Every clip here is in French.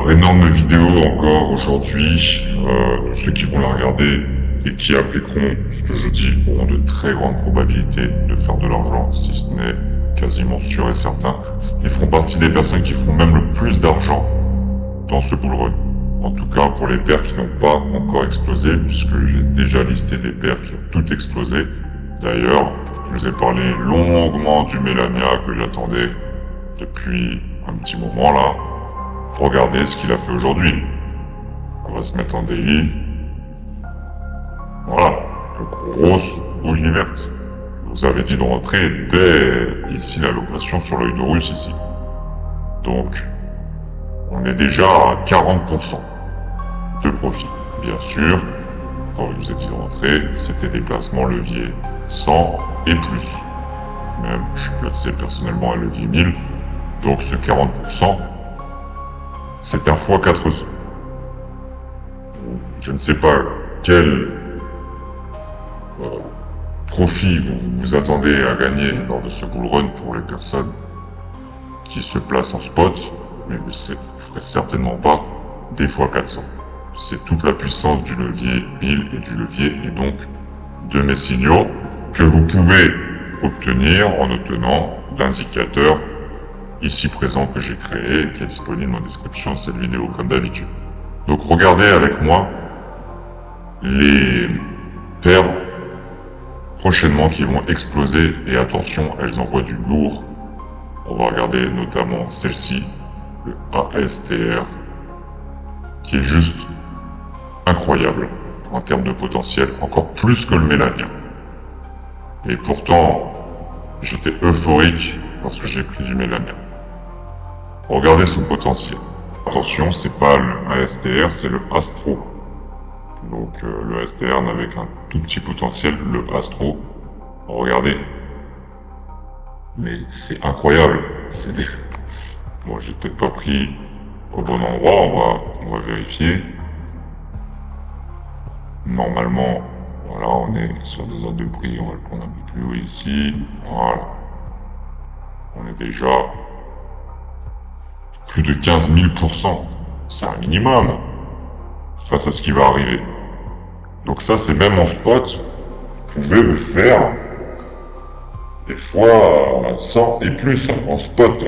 Alors, énorme vidéo encore aujourd'hui. Tous ceux qui vont la regarder et qui appliqueront ce que je dis auront de très grandes probabilités de faire de l'argent, si ce n'est quasiment sûr et certain. Ils feront partie des personnes qui feront même le plus d'argent dans ce bull run. En tout cas pour les paires qui n'ont pas encore explosé, puisque j'ai déjà listé des paires qui ont toutes explosé. D'ailleurs, je vous ai parlé longuement du Melania que j'attendais depuis un petit moment là. Regardez ce qu'il a fait aujourd'hui. On va se mettre en daily. Voilà, une grosse bougie verte. Je vous avais dit de rentrer dès ici l'allocation sur l'œil de Russe ici. Donc, on est déjà à 40% de profit. Bien sûr, quand je vous ai dit de rentrer, c'était des placements levier 100 et plus. Même, je suis placé personnellement à levier 1000. Donc ce 40%, c'est un fois 400. Je ne sais pas quel profit vous vous attendez à gagner lors de ce bull run pour les personnes qui se placent en spot, mais vous ne ferez certainement pas des fois 400. C'est toute la puissance du levier 1000 et du levier et donc de mes signaux que vous pouvez obtenir en obtenant l'indicateur ici présent que j'ai créé et qui est disponible en description de cette vidéo comme d'habitude. Donc regardez avec moi les paires prochainement qui vont exploser et attention, elles envoient du lourd. On va regarder notamment celle-ci, le ASTR, qui est juste incroyable en termes de potentiel, encore plus que le Melania. Et pourtant, j'étais euphorique lorsque j'ai pris du Melania. Regardez son potentiel. Attention, c'est pas le ASTR, c'est le Astro. Donc le ASTR n'avait qu'un tout petit potentiel, le Astro. Regardez. Mais c'est incroyable. Bon, j'ai peut-être pas pris au bon endroit, on va vérifier. Normalement, voilà, on est sur des ordres de prix, on va le prendre un peu plus haut ici. Voilà. On est déjà plus de 15 000%. C'est un minimum face à ce qui va arriver. Donc ça, c'est même en spot. Vous pouvez vous faire des fois 100 et plus en spot.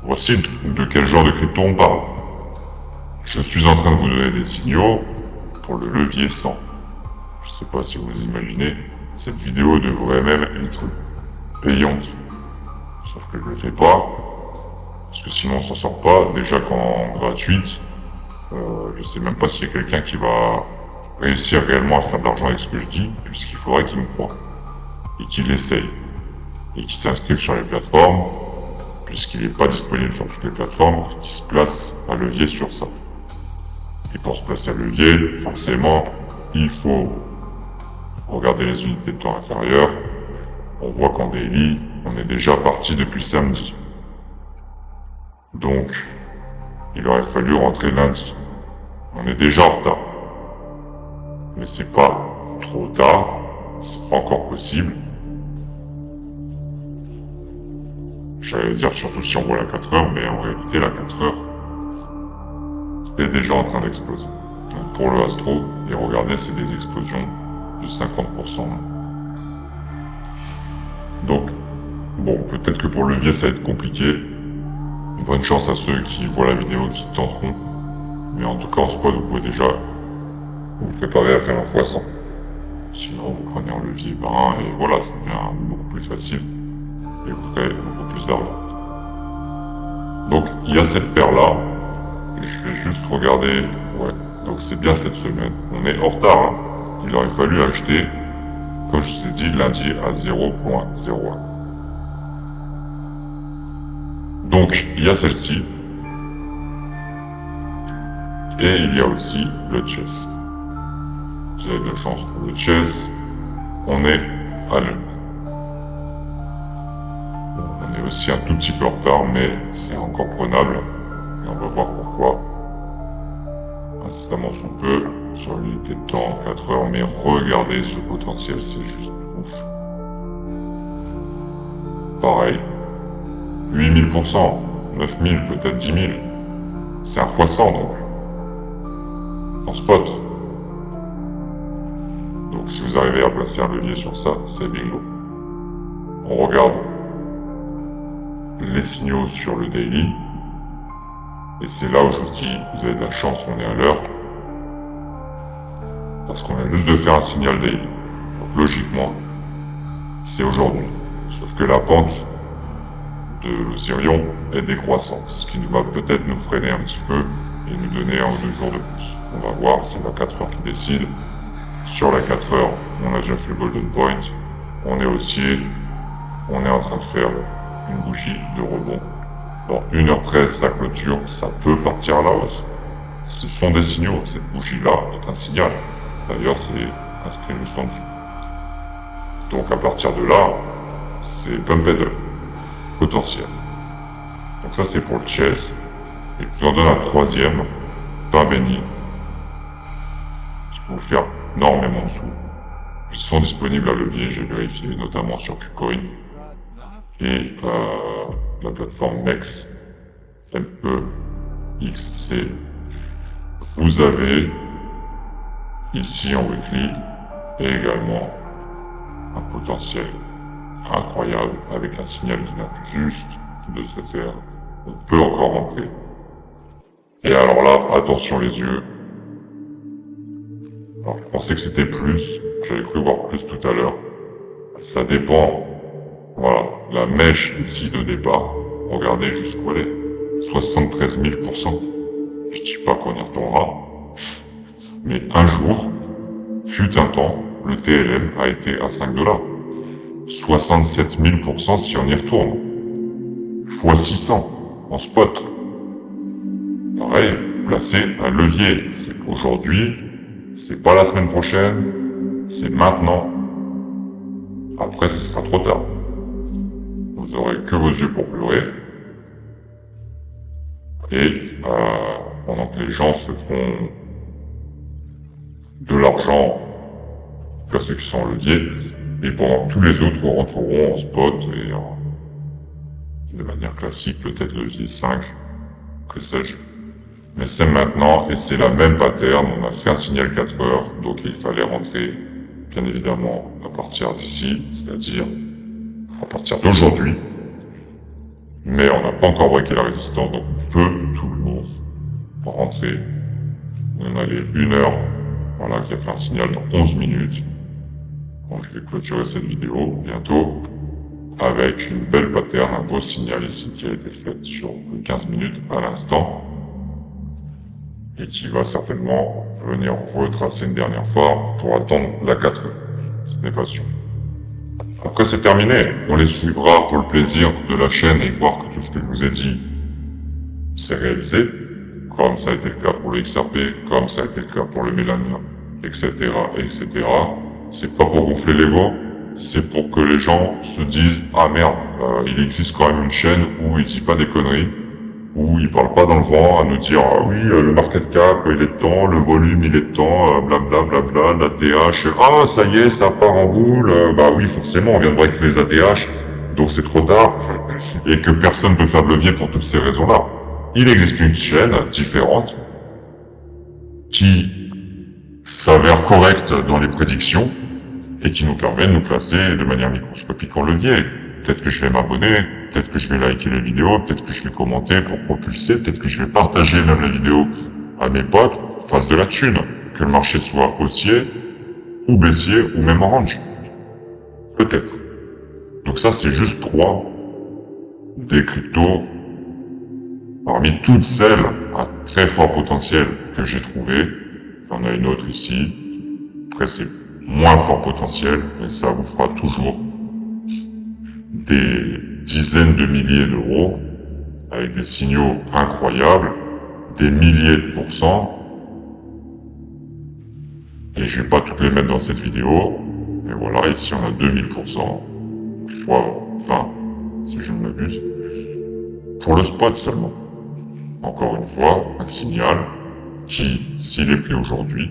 Voici de quel genre de crypto on parle. Je suis en train de vous donner des signaux pour le levier 100. Je sais pas si vous imaginez, cette vidéo devrait même être payante. Sauf que je le fais pas, parce que sinon on s'en sort pas. Déjà qu'en gratuite, je sais même pas s'il y a quelqu'un qui va réussir réellement à faire de l'argent avec ce que je dis, puisqu'il faudrait qu'il me croie, et qu'il essaye, et qu'il s'inscrive sur les plateformes, puisqu'il n'est pas disponible sur toutes les plateformes, qu'il se place à levier sur ça. Et pour se placer à levier, forcément, il faut regarder les unités de temps inférieures. On voit qu'en daily, on est déjà parti depuis samedi. Donc, il aurait fallu rentrer lundi. On est déjà en retard. Mais c'est pas trop tard, c'est encore possible. J'allais dire surtout si on voit la 4 heures, mais en réalité la 4 heures est déjà en train d'exploser. Donc pour le Astro, et regardez, c'est des explosions de 50%. Donc, bon, peut-être que pour le levier ça va être compliqué. Bonne chance à ceux qui voient la vidéo, qui tenteront. Mais en tout cas en spot, vous pouvez déjà vous préparer à faire un x100. Sinon vous prenez un levier 20 et voilà, ça devient beaucoup plus facile. Et vous ferez beaucoup plus d'argent. Donc il y a cette paire là. Je vais juste regarder. Ouais, donc c'est bien cette semaine. On est en retard. Hein. Il aurait fallu acheter, comme je vous ai dit, lundi à 0.01. Donc il y a celle-ci. Et il y a aussi le chess. Vous avez de la chance pour le chess. On est à l'heure. On est aussi un tout petit peu en retard, mais c'est encore prenable. Et on va voir pourquoi. Incessamment sous peu, sur l'unité de temps, 4 heures, mais regardez ce potentiel, c'est juste ouf. Pareil, 8000%, 9000, peut-être 10 000. C'est un x100 donc. En spot. Donc si vous arrivez à placer un levier sur ça, c'est bingo. On regarde les signaux sur le daily. Et c'est là où je vous dis, vous avez de la chance, on est à l'heure. Parce qu'on vient juste de faire un signal daily. Donc logiquement, c'est aujourd'hui. Sauf que la pente de Sirion est décroissante, ce qui va peut-être nous freiner un petit peu et nous donner 1 ou 2 jours de plus. On va voir, c'est la 4 heures qui décide. Sur la 4 heures, on a déjà fait le golden point, on est haussier, on est en train de faire une bougie de rebond. Alors 1h13, sa clôture, ça peut partir à la hausse. Ce sont des signaux, cette bougie-là est un signal. D'ailleurs, c'est inscrit juste en dessous. Donc à partir de là, c'est pump and dump, potentiel. Donc ça c'est pour le chess. Et je vous en donne un troisième, pain béni, qui peut vous faire énormément de sous. Ils sont disponibles à levier, j'ai vérifié, notamment sur KuCoin. Et la plateforme MEX, MEXC. Vous avez ici en weekly et également un potentiel incroyable avec un signal qui vient juste de se faire. On peut encore rentrer. Et alors là, attention les yeux. Alors, je pensais que c'était plus. J'avais cru voir plus tout à l'heure. Ça dépend. Voilà, la mèche ici de départ. Regardez jusqu'où elle est. 73 000%. Je dis pas qu'on y retournera. Mais un jour, fut un temps, le TLM a été à 5 $. 67 000% si on y retourne. Fois 600 en spot. Pareil, vous placez un levier. C'est aujourd'hui, c'est pas la semaine prochaine, c'est maintenant. Après, ce sera trop tard. Vous aurez que vos yeux pour pleurer. Et pendant que les gens se font de l'argent, là ceux qui sont en levier, et pendant que tous les autres rentreront en spot et de manière classique, peut-être levier 5, que sais-je. Mais c'est maintenant, et c'est la même pattern, on a fait un signal 4 heures, donc il fallait rentrer, bien évidemment, à partir d'ici, c'est-à-dire à partir d'aujourd'hui. Mais on n'a pas encore breaké la résistance, donc on peut toujours rentrer. On a les 1 heure, voilà, qui a fait un signal dans 11 minutes. Donc je vais clôturer cette vidéo bientôt, avec une belle pattern, un beau signal ici qui a été fait sur 15 minutes à l'instant. Et qui va certainement venir retracer une dernière fois pour attendre la 4 heures. Ce n'est pas sûr. Après c'est terminé, on les suivra pour le plaisir de la chaîne et voir que tout ce que je vous ai dit s'est réalisé, comme ça a été le cas pour le XRP, comme ça a été le cas pour le Melania, etc., etc. C'est pas pour gonfler l'ego, c'est pour que les gens se disent « Ah merde, il existe quand même une chaîne où il dit pas des conneries, où il parle pas dans le vent à nous dire « Ah oui, le market cap, il est de temps, le volume, il est de temps, blablabla, bla, la TH, ah ça y est, ça part en boule, bah oui, forcément, on vient de break les ATH, donc c'est trop tard, et que personne peut faire de levier pour toutes ces raisons-là. Il existe une chaîne différente qui s'avère correcte dans les prédictions et qui nous permet de nous placer de manière microscopique en levier. Peut-être que je vais m'abonner, peut-être que je vais liker les vidéos, peut-être que je vais commenter pour propulser, peut-être que je vais partager même les vidéos à mes potes, fasse de la thune, que le marché soit haussier, ou baissier, ou même orange. Peut-être. Donc ça, c'est juste 3 des cryptos parmi toutes celles à très fort potentiel que j'ai trouvées. Il y en a une autre ici. Après, c'est moins fort potentiel, mais ça vous fera toujours des dizaines de milliers d'euros avec des signaux incroyables, des milliers de pourcents. Et je vais pas toutes les mettre dans cette vidéo, mais voilà, ici on a 2000%, fois 20, si je ne m'abuse, pour le spot seulement. Encore une fois, un signal qui, s'il est pris aujourd'hui,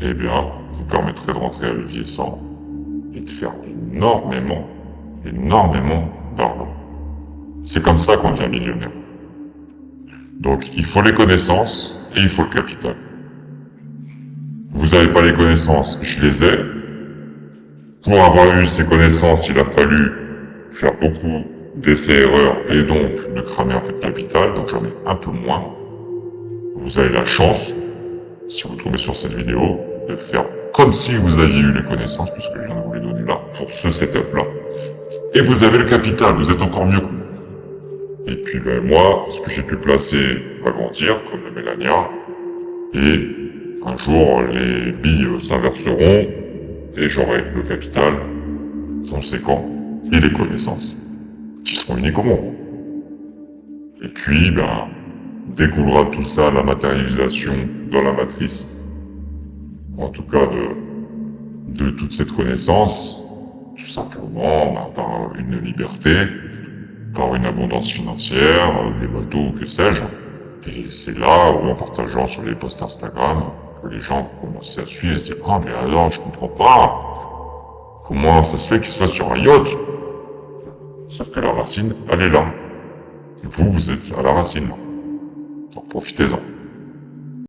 eh bien, vous permettrait de rentrer à levier 100 et de faire énormément d'argent. C'est comme ça qu'on devient millionnaire. Donc il faut les connaissances et il faut le capital. Vous n'avez pas les connaissances, je les ai. Pour avoir eu ces connaissances, il a fallu faire beaucoup d'essais-erreurs et donc de cramer un peu de capital, donc j'en ai un peu moins. Vous avez la chance, si vous tombez sur cette vidéo, de faire comme si vous aviez eu les connaissances, puisque je viens de vous les donner là, pour ce setup-là. Et vous avez le capital, vous êtes encore mieux que moi. Et puis moi, ce que j'ai pu placer va grandir, comme le Mélania, et un jour les billes s'inverseront, et j'aurai le capital conséquent et les connaissances qui seront uniques au monde. Et puis, découvrira tout ça, la matérialisation dans la matrice, en tout cas de toute cette connaissance, tout simplement par une liberté, par une abondance financière, des bateaux, que sais-je. Et c'est là où, en partageant sur les posts Instagram, que les gens commencent à suivre et se disent « Ah, mais alors, je comprends pas. Comment ça se fait qu'il soit sur un yacht ?» Sauf que la racine, elle est là. Vous êtes à la racine. Donc profitez-en.